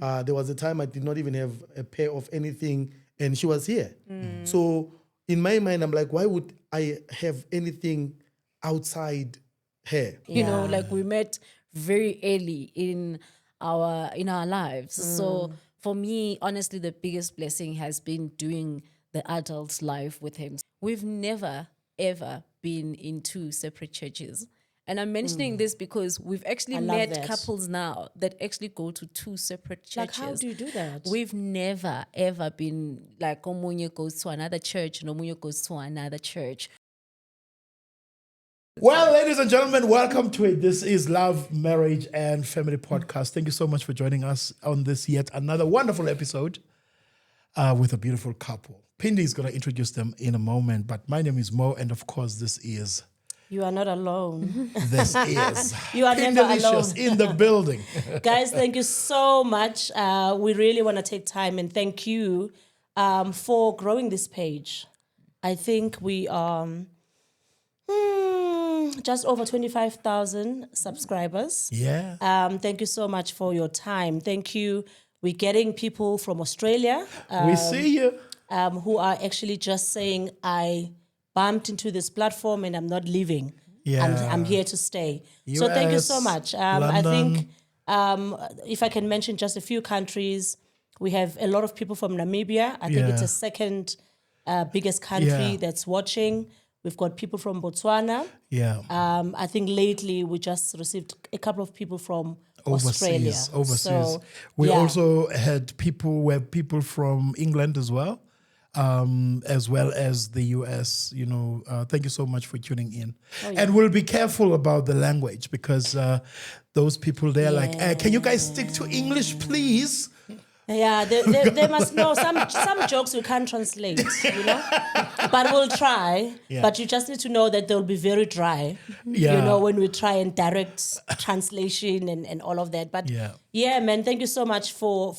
There was a time I did not even have a pair of anything, and she was here. So in my mind, I'm like, why would I have anything outside her? You know, like we met very early in our lives. So for me, honestly, the biggest blessing has been doing the adult life with him. We've never ever been in two separate churches. And I'm mentioning this because we've actually met couples now that actually go to two separate churches. Like, how do you do that? We've never ever been like Omunye goes to another church and Omunye goes to another church. Well, ladies and gentlemen, welcome to it. This is Love, Marriage, and Family Podcast. Thank you so much for joining us on this yet another wonderful episode with a beautiful couple. Pindi is going to introduce them in a moment, but my name is Mo, and of course, this is... You are not alone. This is... You are never alone. in the building. Guys, thank you so much. We really want to take time and thank you for growing this page. I think we are just over 25,000 subscribers. Yeah. Thank you so much for your time. Thank you. We're getting people from Australia. We see you. Who are actually just saying, I bumped into this platform and I'm not leaving. Yeah. I'm here to stay. So thank you so much. I think if I can mention just a few countries, we have a lot of people from Namibia. I think it's the second biggest country that's watching. We've got people from Botswana. Yeah. I think lately we just received a couple of people from Australia. Overseas. So, we also had people from England as well as the US. You know, thank you so much for tuning in. And we'll be careful about the language because those people there like, can you guys stick to English, please? Yeah, they must know some jokes we can't translate, you know. But we'll try. Yeah. But you just need to know that they'll be very dry. Yeah. You know, when we try and direct translation and all of that. But yeah, man, thank you so much for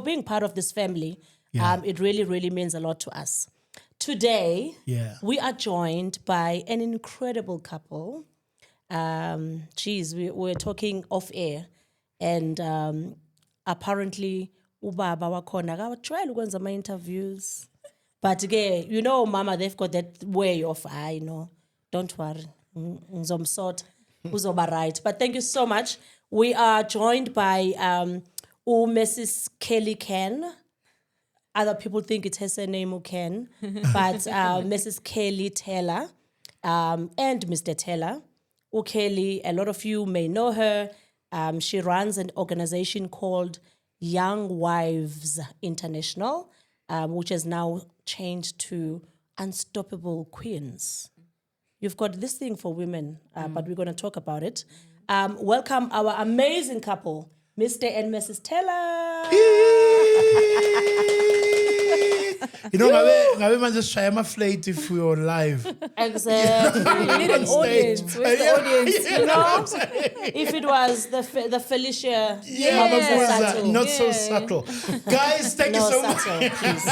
being part of this family. Yeah. It really, really means a lot to us. Today, we are joined by an incredible couple. We're talking off air, and apparently ubaba wakhona akawajwayele ukwenza ama-interviews, but ke you know mama, they've got that way of don't worry, ngizomsort, uzoba right. But thank you so much. We are joined by Mrs. Kelly Ken. Other people think it has a name Ken, but Mrs. Kelly Thela and Mr. Thela. Kelly, a lot of you may know her. She runs an organization called Young Wives International, which has now changed to Unstoppable Queens. You've got this thing for women, but we're going to talk about it. Welcome our amazing couple, Mr. and Mrs. Thela. You know, ngabe manje shaya ama-flate if we're on live. Exactly. You need an audience. Where's the audience? You know, if it was the Felicia, Not so subtle. Guys, thank you so much. Please.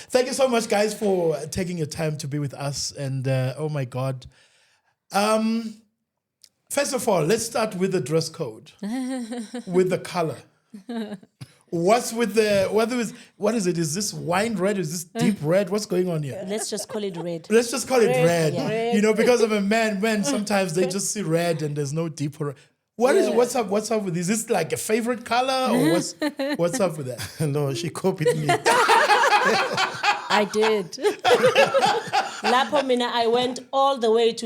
Thank you so much, guys, for taking your time to be with us. And oh my God. First of all, let's start with the dress code, with the color. What's with what is it? Is this wine red? Is this deep red? What's going on here? Let's just call it red. Let's just call it red. Yeah. You know, because of a man, sometimes they just see red and there's no deeper. What's up with this? Is this like a favorite color or what's up with that? No, she copied me. I did. Lapo mina, I went all the way to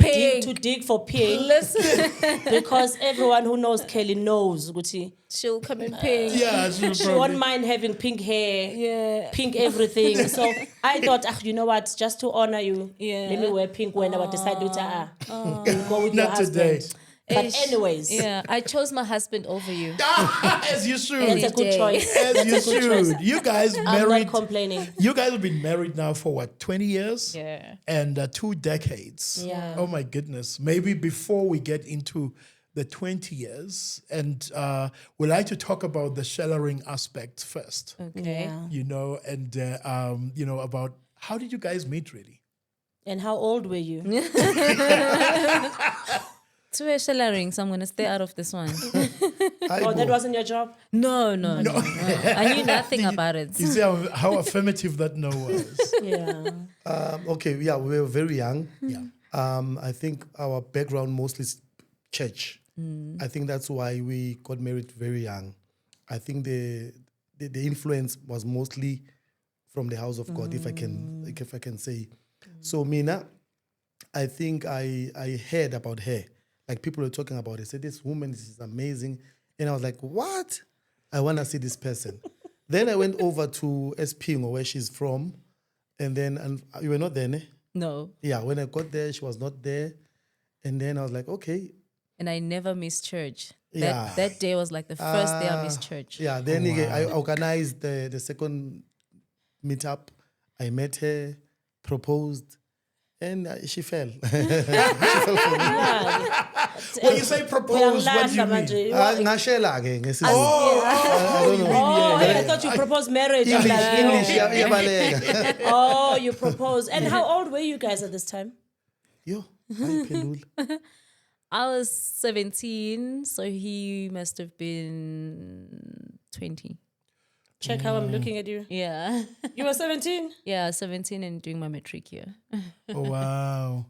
dig for pink. Listen, because everyone who knows Kelly knows she'll come in pink. Yeah, she won't mind having pink hair, pink everything. So I thought, you know what, just to honor you, let me wear pink when I decided to go with your husband. Today. But anyways. Yeah, I chose my husband over you. As you should. It's a good choice. As you should. You guys married. I'm not complaining. You guys have been married now for what, 20 years? Yeah. And 2 decades. Yeah. Oh my goodness. Maybe before we get into the 20 years, and we'd like to talk about the shellering aspect first. Okay. Yeah. You know, and about how did you guys meet really? And how old were you? 2 shillering, so I'm gonna stay out of this one. Oh, that wasn't your job? No. I knew nothing about it. You see how affirmative that no was. Yeah. Okay, yeah, we were very young. Yeah. I think our background mostly is church. I think that's why we got married very young. I think the influence was mostly from the house of God, if I can say. So Mina, I think I heard about her. Like people were talking about it. Said this woman is amazing. And I was like, what? I want to see this person. Then I went over to Espingo, where she's from. And you were not there, ne? No. Yeah, when I got there, she was not there. And then I was like, okay. And I never missed church. Yeah. That day was like the first day I missed church. Yeah, then I organized the second meetup. I met her, proposed, and she fell. She fell for me. When you say propose, what do you mean? Ngashela ke ngesizulu. Oh, I don't know. Oh, I thought you proposed marriage. I'm like, English, iyabaleka. oh, you proposed. And how old were you guys at this time? Yo, ayiphendula. I was 17, so he must have been 20. Check how I'm looking at you. Yeah. You were 17? Yeah, 17 and doing my matric year. Oh, wow.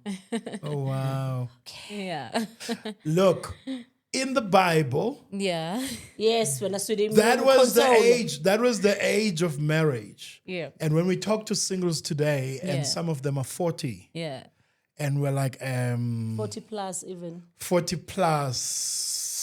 Oh, wow. Yeah. Look, in the Bible, Yeah. Yes, when I studied. that was the age. That was the age of marriage. Yeah. And when we talk to singles today, and Yeah. some of them are 40, Yeah. and we're like 40 plus even. 40 plus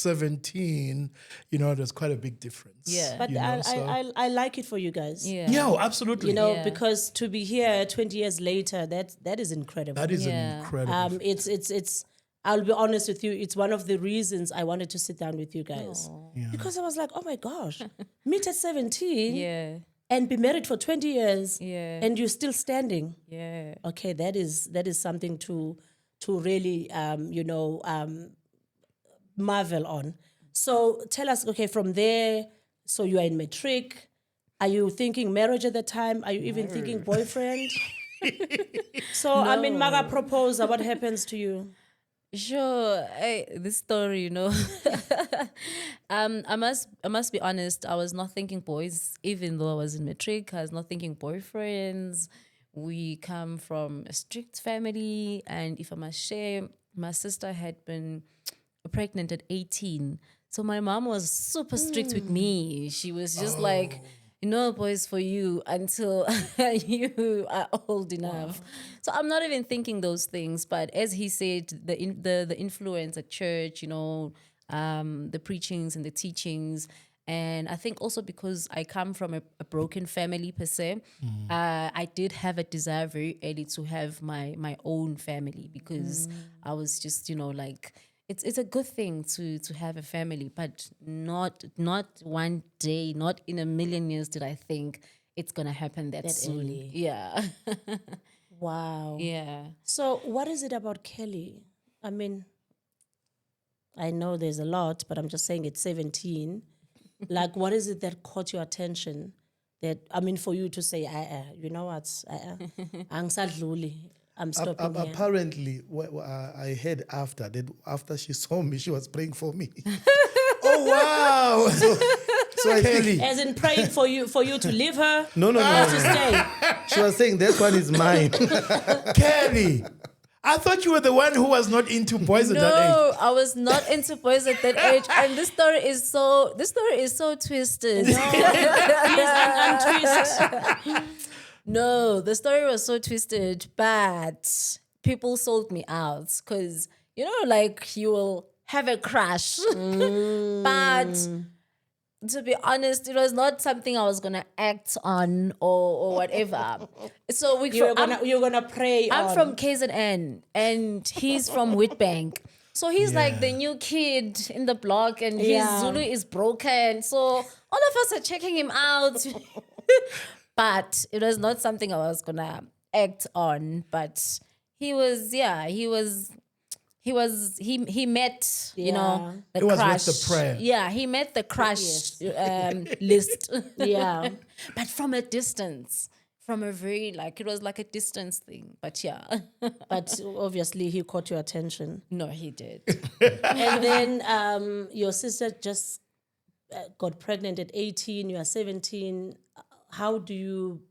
17, there's quite a big difference. Yeah. But I like it for you guys. Yeah. Yeah, absolutely. Yeah. Because to be here 20 years later, that is incredible. That is Yeah. incredible. It's I'll be honest with you, it's one of the reasons I wanted to sit down with you guys. Because I was like, oh my gosh, meet at 17 Yeah. and be married for 20 years Yeah. and you're still standing. Yeah. Okay, that is something to really marvel on. So tell us, okay, from there, so you are in matric. Are you thinking marriage at the time? Are you even thinking boyfriend? So I mean, Maga proposal, what happens to you? Sure. This story, I must be honest. I was not thinking boys, even though I was in matric. I was not thinking boyfriends. We come from a strict family, and if I must share, my sister had been pregnant at 18. So my mom was super strict with me. She was just like, boys for you until you are old enough. So I'm not even thinking those things. But as he said, the influence at church, the preachings and the teachings. And I think also because I come from a broken family per se, I did have a desire very early to have my own family, because I was just, it's a good thing to have a family, but not one day, not in a million years did I think it's gonna happen that soon. early. Yeah. Wow. Yeah. So what is it about Kelly? I mean, I know there's a lot, but I'm just saying it's 17. Like, what is it that caught your attention? That, I mean, for you to say, you know what, angisadluli. I'm stopping here. Apparently, I heard after she saw me, she was praying for me. Oh, wow. So I think As in praying for you to leave her? No. To stay? She was saying that one is mine. Kelly, I thought you were the one who was not into boys at that age. No, I was not into boys at that age, and this story is so twisted. Untwist. No, the story was so twisted, but people sold me out because, you will have a crush. But to be honest, it was not something I was going to act on or whatever. So You're gonna pray I'm on. from KZN and he's from Witbank. So he's like the new kid in the block, and his Zulu is broken. So all of us are checking him out. But it was not something I was gonna act on. But he met, the It was crush. with the prayer. Yeah, he met the crush list. Yeah. But from a distance. from a very, like, it was like a distance thing. But yeah, But obviously he caught your attention. no, he did. And then your sister just got pregnant at 18, you are 17. How do you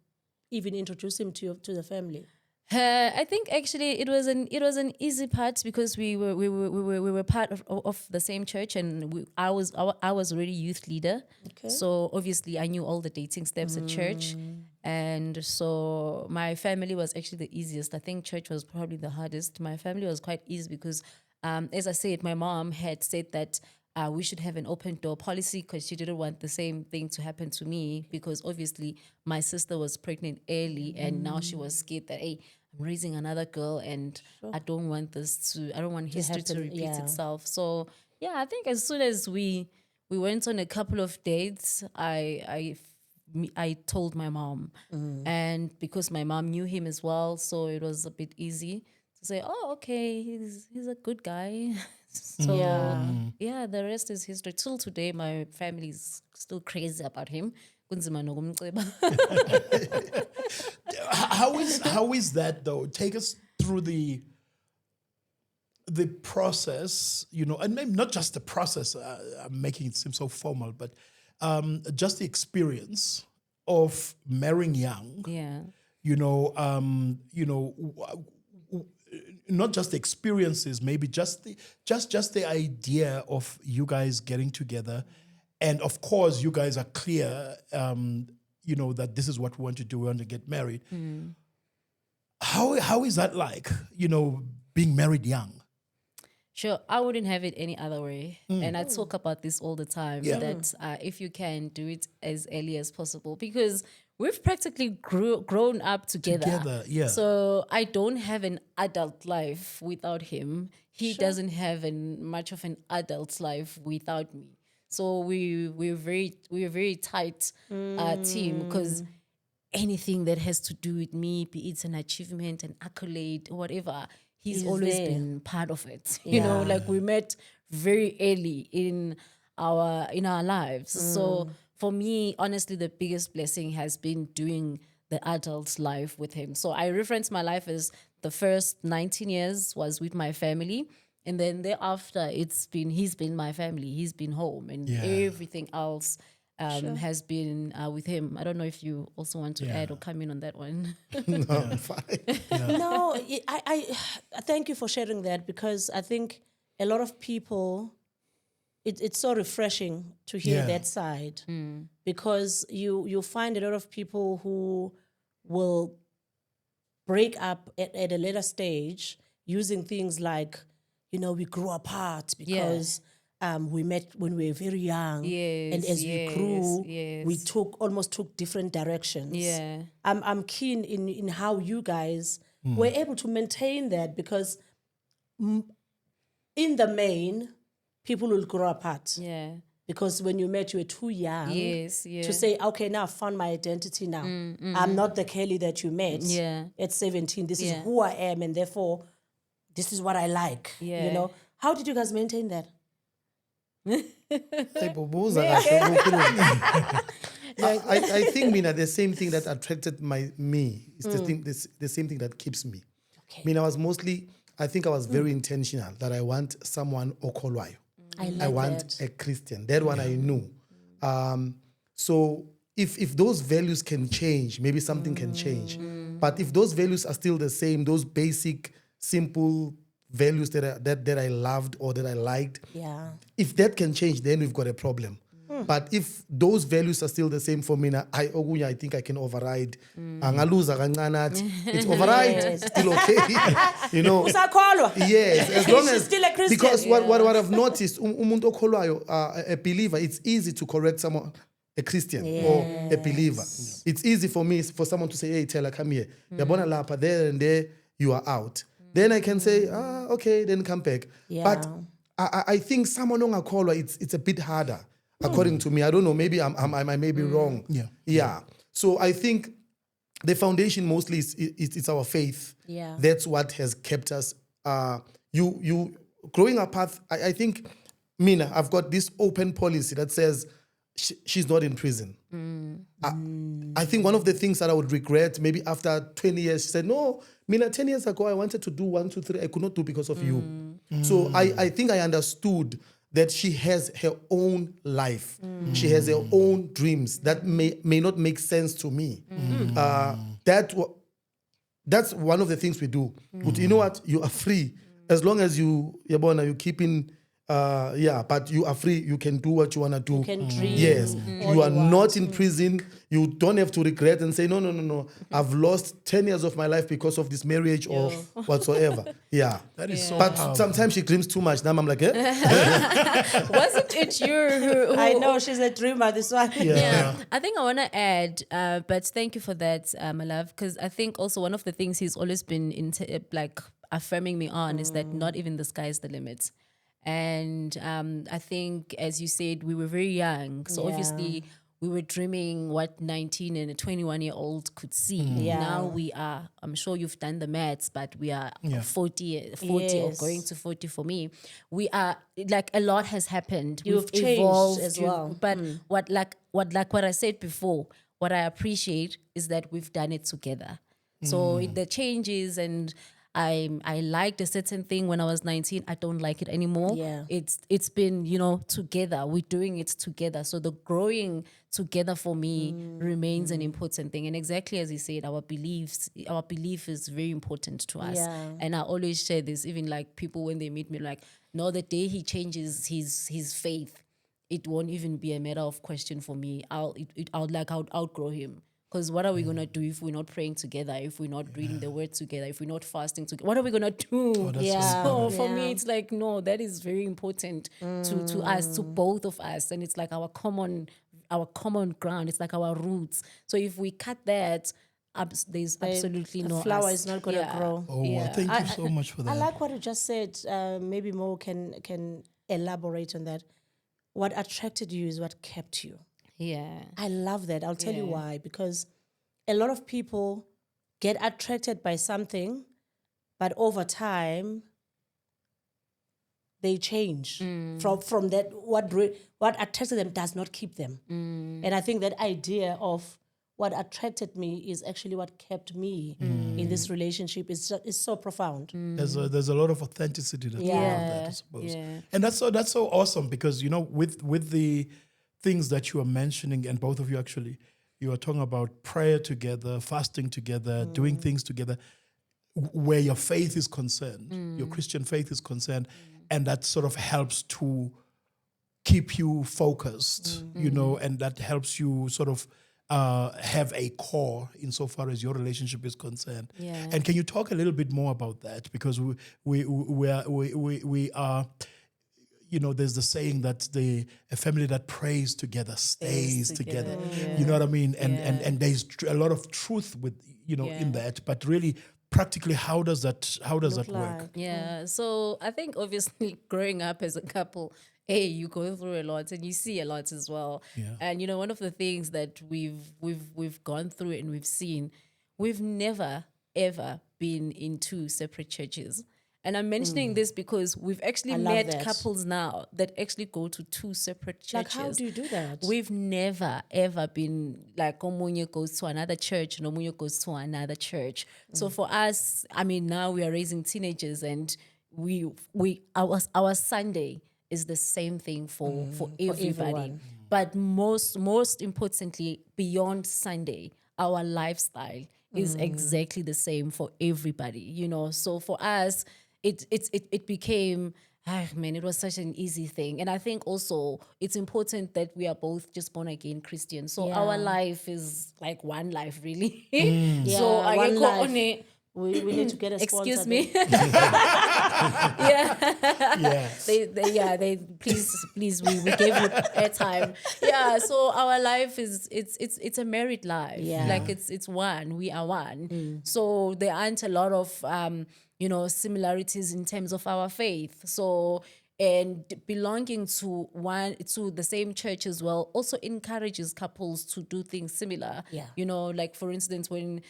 even introduce him to the family? I think actually it was an easy part because we were part of the same church, and I was already youth leader. Okay. So obviously I knew all the dating steps at church, and so my family was actually the easiest. I think church was probably the hardest. My family was quite easy because, as I said, my mom had said that we should have an open door policy because she didn't want the same thing to happen to me, because obviously my sister was pregnant early and now she was scared that, hey, I'm raising another girl and I don't want history to happen, repeat yeah. itself. So yeah, I think as soon as we went on a couple of dates, I told my mom, and because my mom knew him as well, so it was a bit easy to say, oh, okay, he's a good guy. So yeah, the rest is history. Till today, my family is still crazy about him. Kunzima nokumceba. How is that though? Take us through the process, and maybe not just the process. I'm making it seem so formal, but just the experience of marrying young. Yeah. Not just the experiences, maybe just the idea of you guys getting together, and of course you guys are clear, that this is what we want to do. We want to get married. How is that like? Being married young. Sure, I wouldn't have it any other way. And I talk about this all the time, that if you can, do it as early as possible, because we've practically grown up together. Yeah. So I don't have an adult life without him. He doesn't have much of an adult life without me. So we're a very tight team, because anything that has to do with me, be it an achievement, an accolade, whatever, he's always been part of it. Like we met very early in our lives. So for me, honestly, the biggest blessing has been doing the adult life with him. So I reference my life as the first 19 years was with my family, and then thereafter he's been my family. He's been home, and everything else has been with him. I don't know if you also want to add or come in on that one. No, I'm fine. No, I thank you for sharing that, because I think a lot of people, it's so refreshing to hear that side, because you find a lot of people who will break up at a later stage using things like, we grew apart because we met when we were very young, and as we grew, we almost took different directions. Yeah. I'm keen in how you guys were able to maintain that, because in the main, people will grow apart. Yeah. Because when you met, you were too young to to say, okay, now I found my identity now. I'm not the Kelly that you met at 17. This is who I am, and therefore, this is what I like. How did you guys maintain that? I think, Mina, the same thing that attracted me is the same thing that keeps me. Okay. Mina was I was very intentional that I want someone okolwayo. I want a Christian. That one I knew. So if those values can change, maybe something can change. But if those values are still the same, those basic, simple values that I loved or that I liked, if that can change, then we've got a problem. But if those values are still the same for me, I think I can override. It's override, it's still okay. Yes, as long as still a Christian. Because what I've noticed, a believer, it's easy to correct someone, a Christian or a believer. It's easy for someone to say, hey, Thela, come here. There and there, you are out. Then I can say, okay, then come back. But I think someone on a caller, it's a bit harder, according to me. I don't know, maybe I may be wrong. Yeah. So I think the foundation mostly is our faith. Yeah. That's what has kept us. You growing apart, I think, Mina, I've got this open policy that says, she's not in prison. I think one of the things that I would regret, maybe after 20 years, she said, no, Mina, 10 years ago, I wanted to do 1, 2, 3. I could not do because of you. So I think I understood that she has her own life. She has her own dreams that may not make sense to me. That's one of the things we do. But you know what? You are free. As long as you keep in, but you are free. You can do what you want to do. You can dream. Yes. all You are want. not in prison. You don't have to regret and say, no. I've lost 10 years of my life because of this marriage or whatsoever. Yeah. That is so But powerful. sometimes she dreams too much. Now I'm like, Wasn't it you who I know she's a dreamer, this one. Yeah, I think I want to add, but thank you for that, my love, because I think also one of the things he's always been affirming me on is that not even the sky is the limit. And I think, as you said, we were very young, so obviously we were dreaming what 19 and a 21-year-old could see. Yeah. Now we are, I'm sure you've done the maths, but we are 40 or Yes. going to 40 for me. We are, like, a lot has happened. You've We've changed evolved as well. But what I said before, what I appreciate is that we've done it together. So the changes, and I liked a certain thing when I was 19. I don't like it anymore. Yeah. It's been, together. We're doing it together. So the growing together for me remains an important thing. And exactly as you said, our belief is very important to us. Yeah. And I always share this, even like people when they meet me, like, no, the day he changes his faith, it won't even be a matter of question for me. I'll outgrow him. Because what are we going to do if we're not praying together, if we're not reading the word together, if we're not fasting together? What are we going to do? So for me, it's like, no, that is very important to us, to both of us. And it's like our common ground. It's like our roots. So if we cut that, there's absolutely the no flower us. is not going to grow. Oh, well, thank you so much for that. I like what you just said. Maybe Mo can elaborate on that. What attracted you is what kept you. Yeah. I love that. I'll tell you why. Because a lot of people get attracted by something, but over time, they change from that. What attracted them does not keep them. And I think that idea of what attracted me is actually what kept me in this relationship is so profound. There's a lot of authenticity that's part of that, I suppose. Yeah. And that's so awesome because, with the things that you are mentioning, and both of you actually, you are talking about prayer together, fasting together, doing things together, where your faith is concerned, your Christian faith is concerned, and that sort of helps to keep you focused, and that helps you sort of have a core insofar as your relationship is concerned. Yeah. And can you talk a little bit more about that? Because we are there's the saying that a family that prays together stays together. You know what I mean? And there's a lot of truth with in that. But really, practically, how does that work? Yeah. So I think obviously growing up as a couple, you go through a lot and you see a lot as well. Yeah. And one of the things that we've gone through and we've seen, we've never ever been in two separate churches. And I'm mentioning this because we've actually met that. couples now that actually go to two separate churches. Like, how do you do that? We've never ever been like Omunye goes to another church and Omunye goes to another church. So for us, I mean, now we are raising teenagers, and our Sunday is the same thing for everybody. everyone. But most importantly, beyond Sunday, our lifestyle is exactly the same for everybody. So for us, it became, it was such an easy thing. And I think also it's important that we are both just born again Christians. So our life is like one life, really. So I one can go life. on it. We need to get a sponsor. Excuse me. Yeah. They please we gave you airtime. Yeah, so our life is it's a married life. Yeah. Like it's one. We are one. So there aren't a lot of similarities in terms of our faith. So, and belonging to the same church as well also encourages couples to do things similar. Yeah. Like for instance, when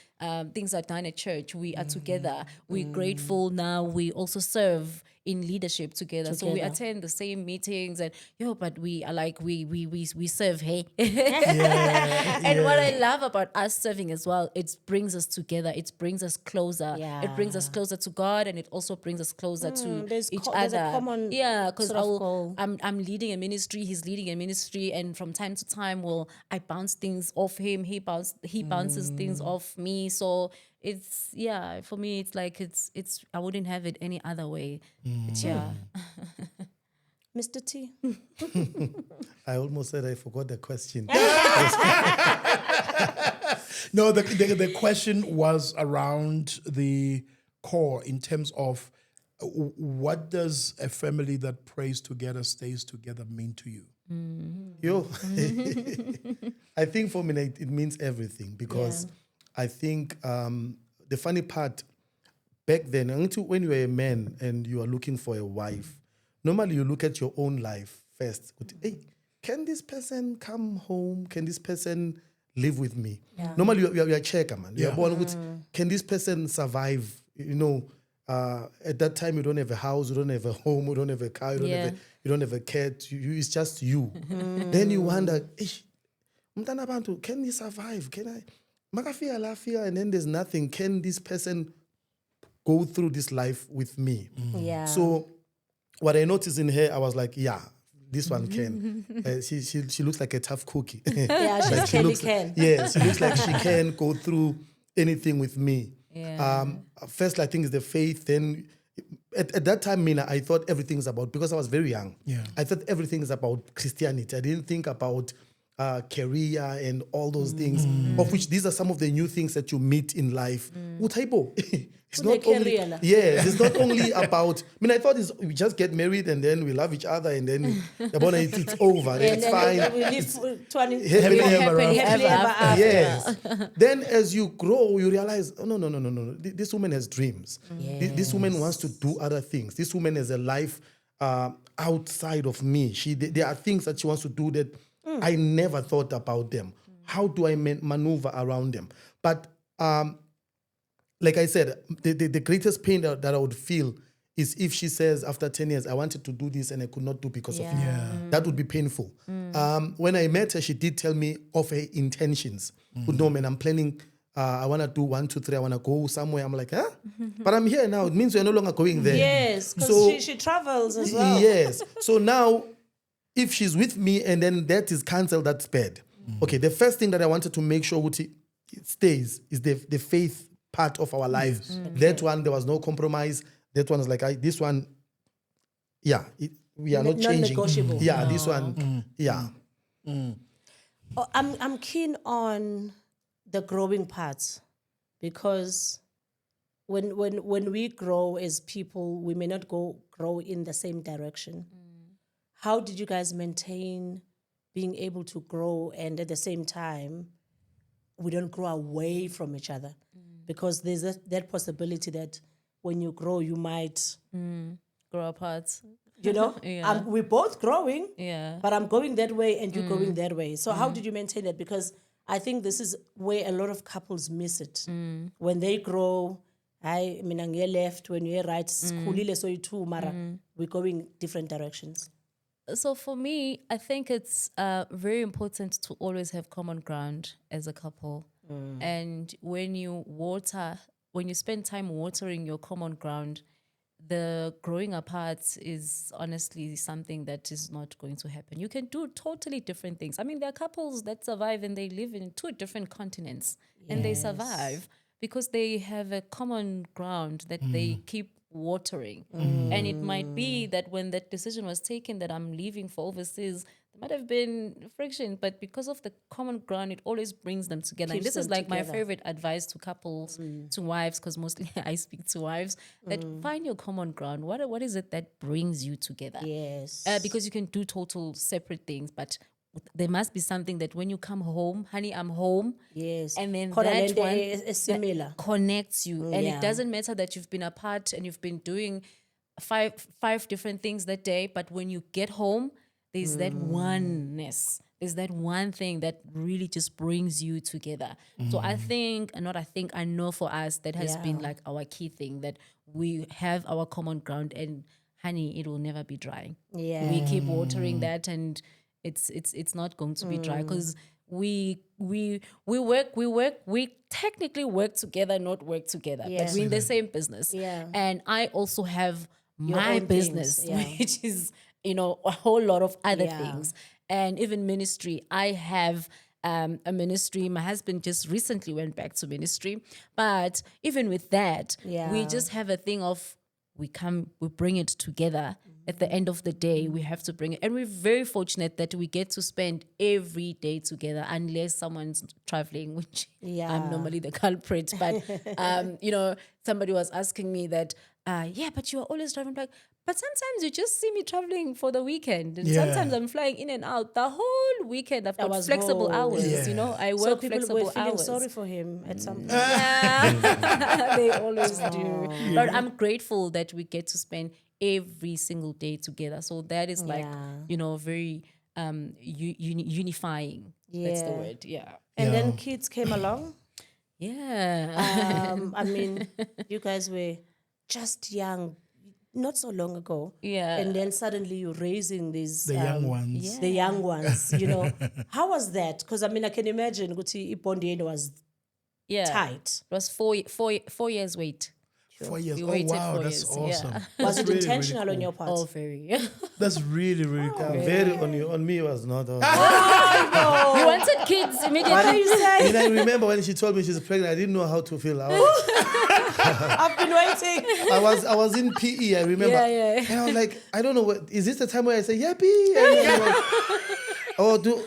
things are done at church, we are together. We're grateful now. We also serve in leadership together. So we Together. attend the same meetings and but we are like we serve, hey. And what I love about us serving as well, it brings us together. It brings us closer. Yeah. It brings us closer to God, and it also brings us closer to there's each there's other. a common Because sort of goal. I'm leading a ministry, he's leading a ministry, and from time to time, I bounce things off him, he bounces things off me. So it's for me, it's like it's I wouldn't have it any other way. Yeah. Mr. T. I almost said I forgot the question. No, the question was around the core in terms of what does a family that prays together, stays together mean to you? Yo, I think for me it means everything because I think the funny part back then, until when you were a man and you are looking for a wife, normally you look at your own life first. Hey, can this person come home? Can this person live with me? Yeah. Normally you're a checker, man. You're Yeah. born with, can this person survive? You know, at that time you don't have a house, you don't have a home, you don't have a car, you don't have a cat. It's just you. Then you wonder, mntana bantu, can he survive? Can I? Makafia lafia, and then there's nothing. Can this person go through this life with me? Yeah. So what I noticed in her, I was like, yeah, this one can. She looks like a tough cookie. Yeah, she Like clearly can. Yeah, she looks like she can go through anything with me. Yeah. First, I think is the faith. Then at that time, Mina, I thought everything's about, because I was very young. Yeah. I thought everything is about Christianity. I didn't think about career and all those things, of which these are some of the new things that you meet in life. Utaibo. It's not only, it's not only about, I thought we just get married and then we love each other and then it's over. It's fine. We live Happily ever happily ever after. Yes. Then as you grow, you realize, oh, no. This woman has dreams. This woman wants to do other things. This woman has a life outside of me. There are things that she wants to do that I never thought about them. How do I maneuver around them? But like I said, the greatest pain that I would feel is if she says after 10 years, I wanted to do this and I could not do because of you. That would be painful. When I met her, she did tell me of her intentions. No, man, I'm planning, I want to do 1, 2, 3, I want to go somewhere. I'm like, huh? But I'm here now. It means we're no longer going there. Yes, because she travels as well. Yes. So now, if she's with me and then that is cancelled, that's bad. Okay, the first thing that I wanted to make sure it stays is the faith part of our life. That one, there was no compromise. That one is like, this one, we are not changing. Non-negotiable. Yeah, this one, Oh, I'm keen on the growing parts because when we grow as people, we may not grow in the same direction. How did you guys maintain being able to grow and at the same time we don't grow away from each other? Because there's that possibility that when you grow, you might Grow apart. you know, Yeah. we're both growing, Yeah. but I'm going that way and you're going that way. So how did you maintain that? Because I think this is where a lot of couples miss it. When they grow, I mean, I'm left, when you're right, skhulile, so you too, mara, we're going different directions. So for me, I think it's very important to always have common ground as a couple. And when you spend time watering your common ground, the growing apart is honestly something that is not going to happen. You can do totally different things. I mean, there are couples that survive and they live in 2 different continents and they survive because they have a common ground that they keep watering. And it might be that when that decision was taken that I'm leaving for overseas, there might have been friction, but because of the common ground, it always brings them together. And Keeps this is them like my together. favorite advice to couples, to wives, because mostly I speak to wives, that find your common ground. What is it that brings you together? Yes. Because you can do total separate things, but there must be something that when you come home, honey, I'm home. Yes. And then Khona that lento one is similar. connects you. And Yeah. it doesn't matter that you've been apart and you've been doing five different things that day, but when you get home, there's that oneness. There's that one thing that really just brings you together. So I know for us that has been like our key thing, that we have our common ground. And honey, it will never be dry. Yeah. We keep watering that, and it's not going to be dry because we technically work together, not work together, Yeah. but we're in the same business. Yeah. And I also have my own things, business, yeah. which is a whole lot of other Yeah. things, and even ministry. I have a ministry. My husband just recently went back to ministry, but even with that, we Yeah. just have a thing of we bring it together. At the end of the day, we have to bring it. And we're very fortunate that we get to spend every day together unless someone's traveling, which Yeah. I'm normally the culprit. But, somebody was asking me that, but you are always traveling. Like, but sometimes you just see me traveling for the weekend. And Yeah. sometimes I'm flying in and out. The whole weekend, I've got was flexible whole. hours. Yeah. I So work people flexible were feeling hours. sorry for him at some point. Yeah, they always do. But I'm grateful that we get to spend every single day together. So that is like, Yeah. very unifying. That's the Yeah. word. Yeah. And Yeah. then kids came along. Yeah. I mean, you guys were just young, not so long ago. Yeah. And then suddenly you're raising these The young ones. the young ones. How was that? Because I mean, I can imagine Guti Ipondi was Yeah. tight. It was 4 years wait. 4 years. We Oh waited wow, 4 that's years, awesome. yeah. That's Was it really, intentional really on your cool. part? Oh, very. That's really, really cool. Very on you. On me, it was not. You wanted kids immediately. And I remember when she told me she's pregnant, I didn't know how to feel. I've been waiting. I was in PE, I remember. Yeah. And I was like, I don't know, is this the time where I say, yappy? And like, oh, do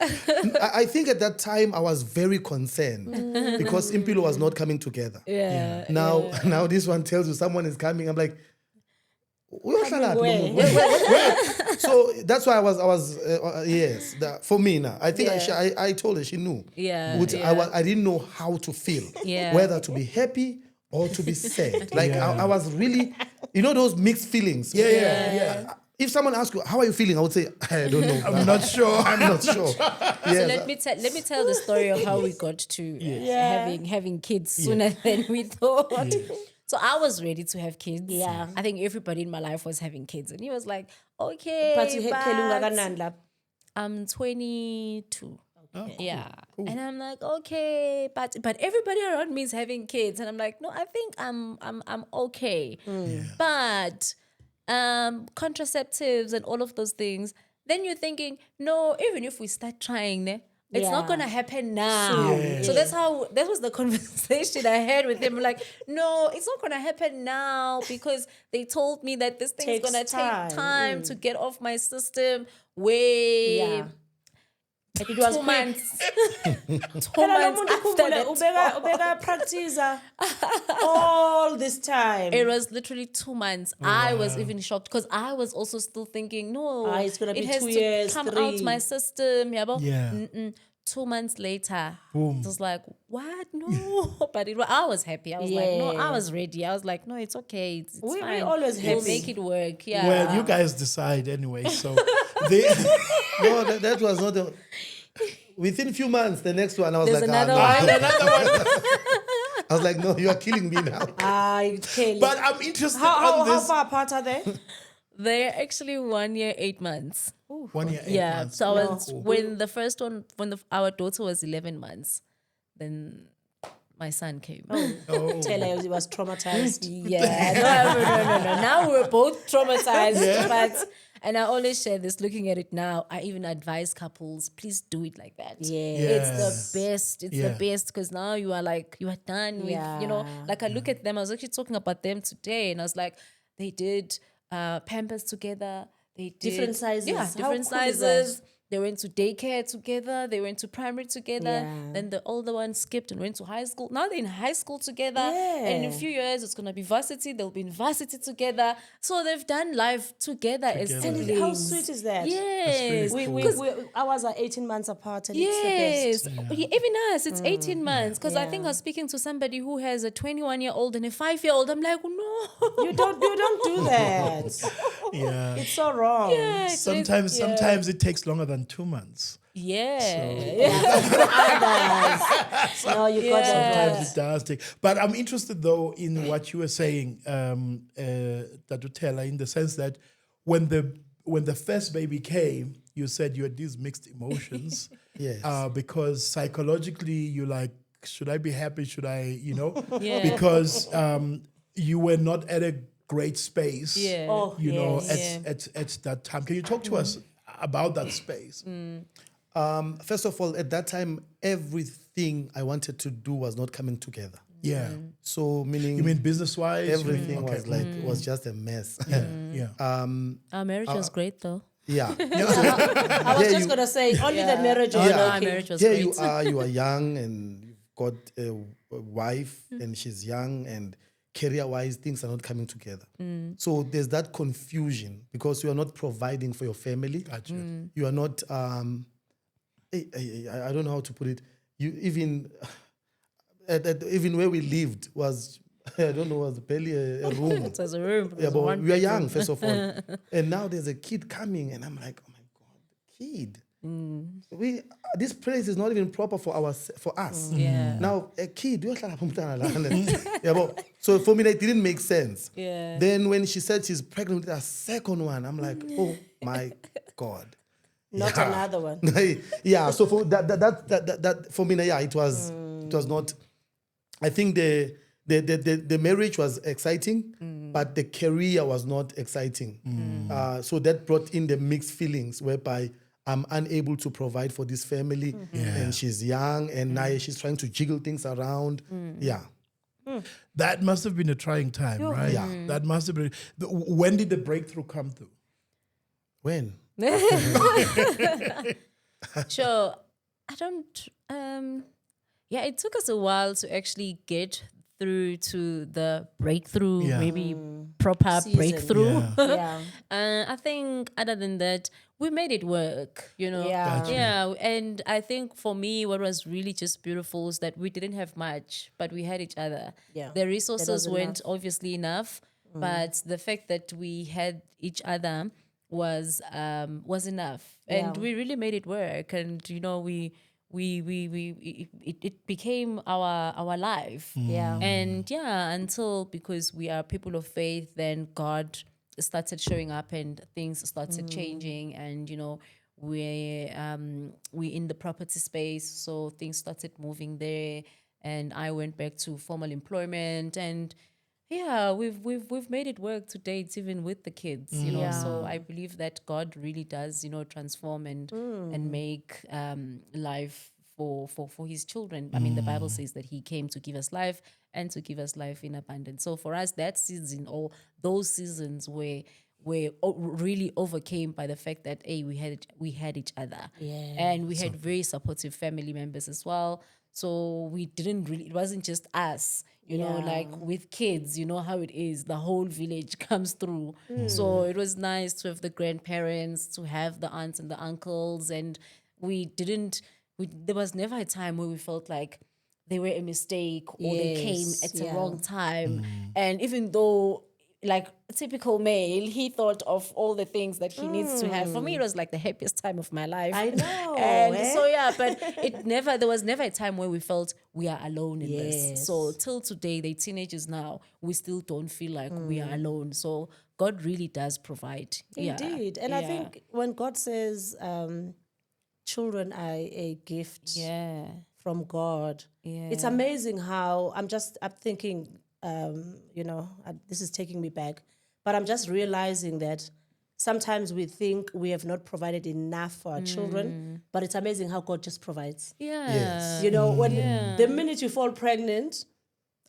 I think at that time I was very concerned because Impilo was not coming together. Yeah. Now this one tells you someone is coming. I'm like, Where? where? So that's why I was yes. For me now, I think I told her she knew. Yeah, Which yeah. I didn't know how to feel. Yeah. Whether to be happy or to be sad. Like I was really, those mixed feelings. Yeah. If someone asks you how are you feeling, I would say I don't know. I'm not sure. I'm not sure. So let me tell the story of how we got to having kids sooner than we thought. So I was ready to have kids. Yeah. I think everybody in my life was having kids, and he was like, "Okay, But you had Kelunga I'm 22." Oh, Yeah, and I'm like, okay, but everybody around me is having kids, and I'm like, no, I think I'm okay. But contraceptives and all of those things, then you're thinking, no, even if we start trying, it's not gonna happen now. Yeah. So that was the conversation I had with him. Like, no, it's not gonna happen now because they told me that this thing is Takes gonna time. take time to get off my system. Way. Yeah. It was 2 quick. months. 2 Phela lo months muntu after ukhumbula that. ubeka practice all this time. It was literally 2 months. I was even shocked because I was also still thinking, no, It's gonna be it has 2 to years, come 3. out my system. Yeah. 2 months later, Boom. it was like, what? No. But I was happy. I was like, no, I Yeah. was ready. I was like, no, it's okay. It's We fine. always We'll happy. make it work. Yeah. Well, you guys decide anyway. So they No, that was not the. Within a few months, the next one, I was There's like, another no. one. I was like, no, you are killing me now. Kelly. but I'm interested how on this. far apart are they? They're actually 1 year, 8 months. 1 year, 8 Yeah, months. so I was when the first one, our daughter was 11 months, then my son came. Thela was traumatized. Yeah, no. Now we're both traumatized, and I always share this. Looking at it now, I even advise couples: please do it like that. It's the best. It's the best because now you are done with. Like I look at them. I was actually talking about them today, and I was like, they did Pampers together. They did Different sizes. Yeah, How different cool is sizes. that? They went to daycare together. They went to primary together. Yeah. Then the older one skipped and went to high school. Now they're in high school together. And in a few years, it's going to be varsity. They'll be in varsity together. So they've done life together. As siblings. And how sweet is that? Yes. Ours are 18 months apart and Yes. it's the best. Even us, it's 18 months. Because I think I was speaking to somebody who has a 21-year-old and a 5-year-old. I'm like, no. You don't do that. Yeah. It's so wrong. Yeah, Sometimes it takes longer than 2 months. Others. No, you got Sometimes it. it does take. But I'm interested though in what you were saying, Dr. Thela, in the sense that when the first baby came, you said you had these mixed emotions. Yes. Because psychologically you're like, should I be happy? Should I, Yeah. because you were not at a great space. Yeah. Oh, yes. At that time. Can you talk to us about that space? First of all, at that time, everything I wanted to do was not coming together. Yeah. So meaning You mean business-wise? everything was just a mess. Yeah. Our marriage was great though. Yeah. I was just going to say, only the marriage was No, our okay. marriage was Here great. you are young and you've got a wife and she's young and career-wise things are not coming together. So there's that confusion because you are not providing for your family. Gotcha. You are not, I don't know how to put it. You even, even where we lived was, I don't know, was barely a room. It was a room. It Yeah, was but one we are bedroom. young, first of all. And now there's a kid coming, and I'm like, oh my God, kid. This place is not even proper for us. Yeah. Now, a kid, yeah, but, so for me, that didn't make sense. Yeah. Then when she said she's pregnant with a second one, I'm like, oh my God. Not Yeah. another one. Yeah, so for that for me, yeah, it was not. I think the marriage was exciting, but the career was not exciting. So that brought in the mixed feelings whereby I'm unable to provide for this family, and she's young, and now she's trying to jiggle things around. Yeah. That must have been a trying time, right? Yeah. That must have been. When did the breakthrough come through? When? Sure. I don't. Yeah, it took us a while to actually get through to the breakthrough, Yeah. maybe proper Season. breakthrough. Yeah. Yeah. I think other than that, we made it work, Yeah. Gotcha. Yeah, and I think for me, what was really just beautiful is that we didn't have much, but we had each other. Yeah. The resources was weren't obviously enough, but the fact that we had each other was enough, and Yeah. we really made it work. And it became our life. Yeah. And until, because we are people of faith, then God started showing up and things started changing, and we in the property space, so things started moving there, and I went back to formal employment, and we've made it work to date, even with the kids, Yeah. So I believe that God really does, transform and make life for his children. I mean, the Bible says that he came to give us life and to give us life in abundance. So for us, that season, or those seasons were really overcame by the fact that we had each other, and we had very supportive family members as well. So we didn't really, it wasn't just us, like with kids, how it is, the whole village comes through. So it was nice to have the grandparents, to have the aunts and the uncles, and there was never a time where we felt like they were a mistake, or they came Yes, at the yeah. wrong time. And even though, like a typical male, he thought of all the things that he needs to have. For me, it was like the happiest time of my life. I know, And eh? so but there was never a time where we felt we are alone in this. Yes. So till today, they're teenagers now, we still don't feel like we are alone. So God really does provide. Indeed. And I think when God says children are a gift from God, it's amazing how I'm thinking, this is taking me back, but I'm just realizing that sometimes we think we have not provided enough for our children, but it's amazing how God just provides. Yeah. Yes. When the minute you fall pregnant,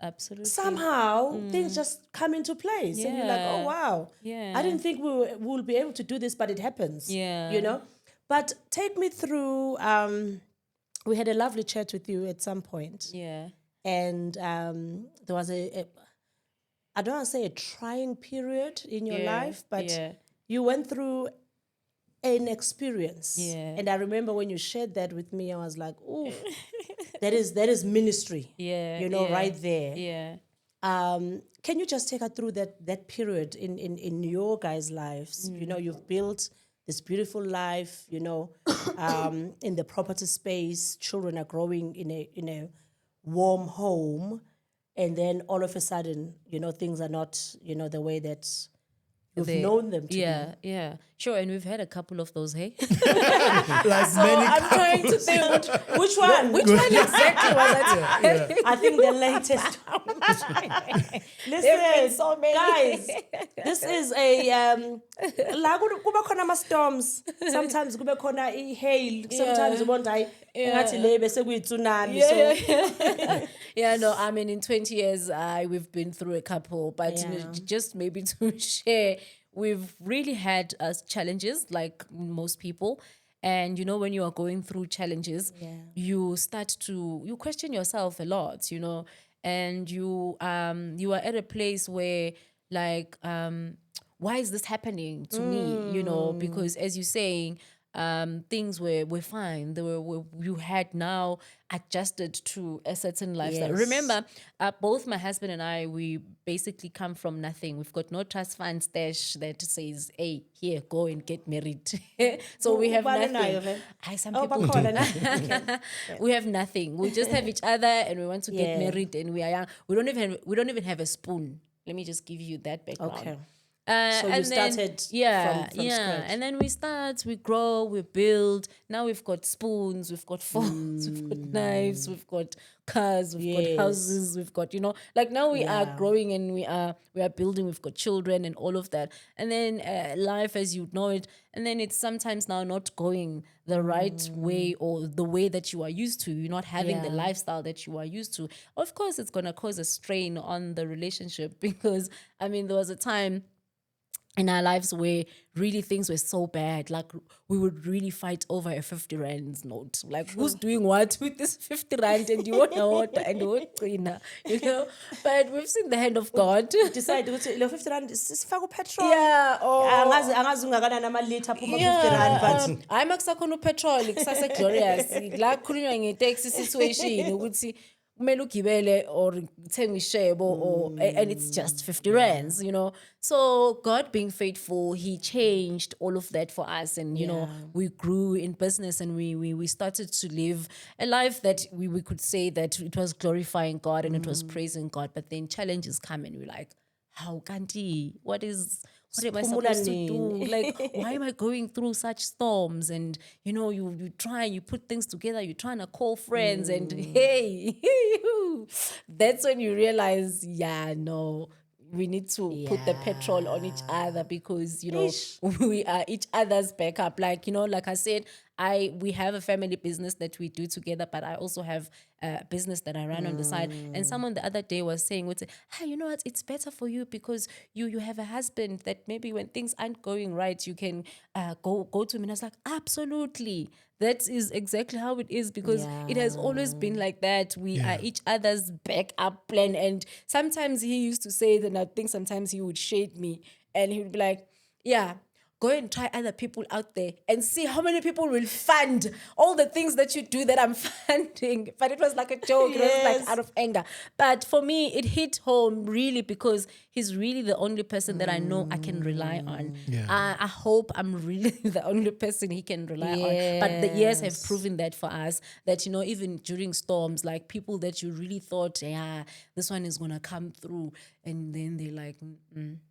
Absolutely. somehow things just come into place, and you're like, oh Yeah. wow, Yeah. I didn't think we will be able to do this, but it happens. Yeah. But take me through. We had a lovely chat with you at some point, Yeah. and there was I don't want to say a trying period in your life, but you went through an experience. Yeah. And I remember when you shared that with me, I was like, oh, that is ministry. Yeah. Right there. Yeah. Can you just take us through that period in your guys' lives? You've built this beautiful life, you know, in the property space. Children are growing in a warm home, and then all of a sudden, you know, things are not, you know, the way that you've known them to Yeah, yeah. Sure, and we've had a couple of those, hey? Like So many I'm trying to think which one? which one exactly was I? I think the latest one. Listen, so many. guys, this is a la kuba khona ama storms. Sometimes kube khona hail. Sometimes ubona hayi engathi le bese kuyi tsunami. So Yeah, no, I mean, in 20 years, we've been through a couple, but you know, Yeah. just maybe to share, we've really had challenges like most people. And, you know, when you are going through challenges, you start to, you question yourself a lot, you know, and you are at a place where like, why is this happening to me? You know, because as you're saying, things were fine. You had now adjusted to a certain lifestyle. Yes. Remember, both my husband and I, we basically come from nothing. We've got no trust fund stash that says, "Hey, here, go and get married." So we have Ubani nothing. nayo vele? Aye, some Oh, people bakhona do. na? We have nothing. We just have each other, and we want to get Yeah. married, and we are young. We don't even have a spoon. Let me just give you that background. Okay. So And you then- started yeah, from yeah, scratch. and then we start, we grow, we build. Now we've got spoons, we've got forks, we've got knives, we've got cars, we've got Yes. houses, we've got, you know, like now we are Yeah. growing and we are building. We've got children and all of that, and then life as you know it, and then it's sometimes now not going the right way or the way that you are used to. You're not having the Yeah. lifestyle that you are used to. Of course, it's gonna cause a strain on the relationship because I mean there was a time in our lives where really things were so bad, like we would really fight over a 50 rand note. Like who's doing what with this 50 rand and you want water and what cleaner, you know? But we've seen the hand of God. decide ukuthi lo 50 rand sifaka upetrol. Yeah, or Angazi ungakanani ama-litre aphuma 50 rand, but hayi makusakhona upetrol kusase glorious la kukhulunywa nge-taxi situation ukuthi kumele ugibele or uthenge ishebo or and it's just 50 rands, you know. So God being faithful, he changed all of that for us, and you know we grew in business and we started to live a life that we could say that it was glorifying God and it was praising God. But then challenges come and we're like, how kanti? What am I supposed to do? Like, why am I going through such storms? And you know, you try, you put things together, you're trying to call friends, and hey, that's when you realize, yeah, no, we need to put the petrol on each other because you know we are each other's backup. Like, you know, like I said, we have a family business that we do together, but I also have a business that I run on the side. And someone the other day was saying, hey, you know what, it's better for you because you have a husband that maybe when things aren't going right, you can go to him. And I was like, absolutely. That is exactly how it is because it has always been like that. We are each other's backup plan. And sometimes he used to say that, and I think sometimes he would shade me and he would be like, yeah, go and try other people out there and see how many people will fund all the things that you do that I'm funding. But it was like a joke. It was like out of anger. But for me, it hit home really because he's really the only person that I know I can rely on. Yeah. I hope I'm really the only person he can rely on. But the years have proven that for us, that, you know, even during storms, like people that you really thought, yeah, this one is going to come through. And then they're like,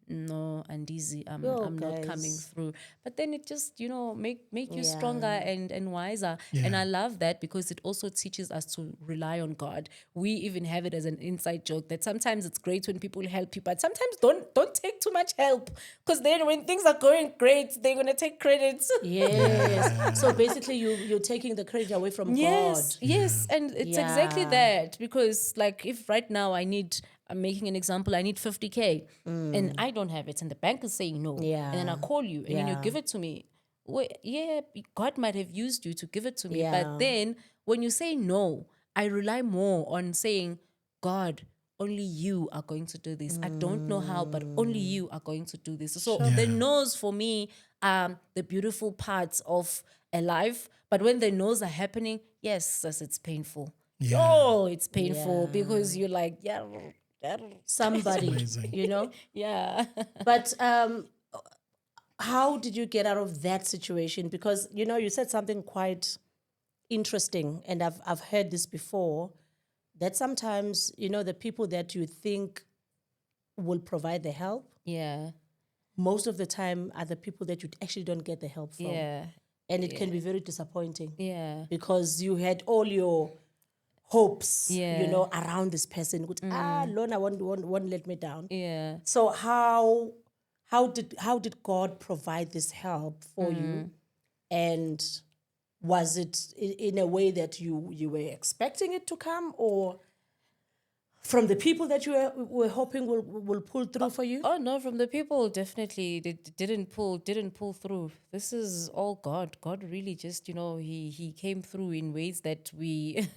no, and easy, I'm not coming through. But then it just, you know, make you stronger and wiser. And I love that because it also teaches us to rely on God. We even have it as an inside joke that sometimes it's great when people help you, but sometimes don't take too much help because then when things are going great, they're going to take credit. yes. So basically you're taking the credit away from Yes, God. yes, and it's exactly that because like if right now I'm making an example, I need 50K and I don't have it and the bank is saying no. Yeah. And then I call you and then you give it to me. Well, yeah, God might have used you to give it to me. But then when you say no, I rely more on saying, God, only you are going to do this. I don't know how, but only you are going to do this. So the no's for me are the beautiful parts of a life. But when the no's are happening, yes, it's painful. Yeah. Oh, it's painful because you're like, Somebody, amazing. you know? yeah. But how did you get out of that situation? Because, you said something quite interesting, and I've heard this before, that sometimes, the people that you think will provide the help, Yeah. most of the time are the people that you actually don't get the help from. Yeah. And it can be very disappointing. Yeah. Because you had all your hopes, Yeah. around this person. Lona won't let me down. Yeah. So how did God provide this help for you? And was it in a way that you were expecting it to come, or from the people that you were hoping will pull through for you? Oh no, from the people definitely they didn't pull through. This is all God. God really just, he came through in ways that we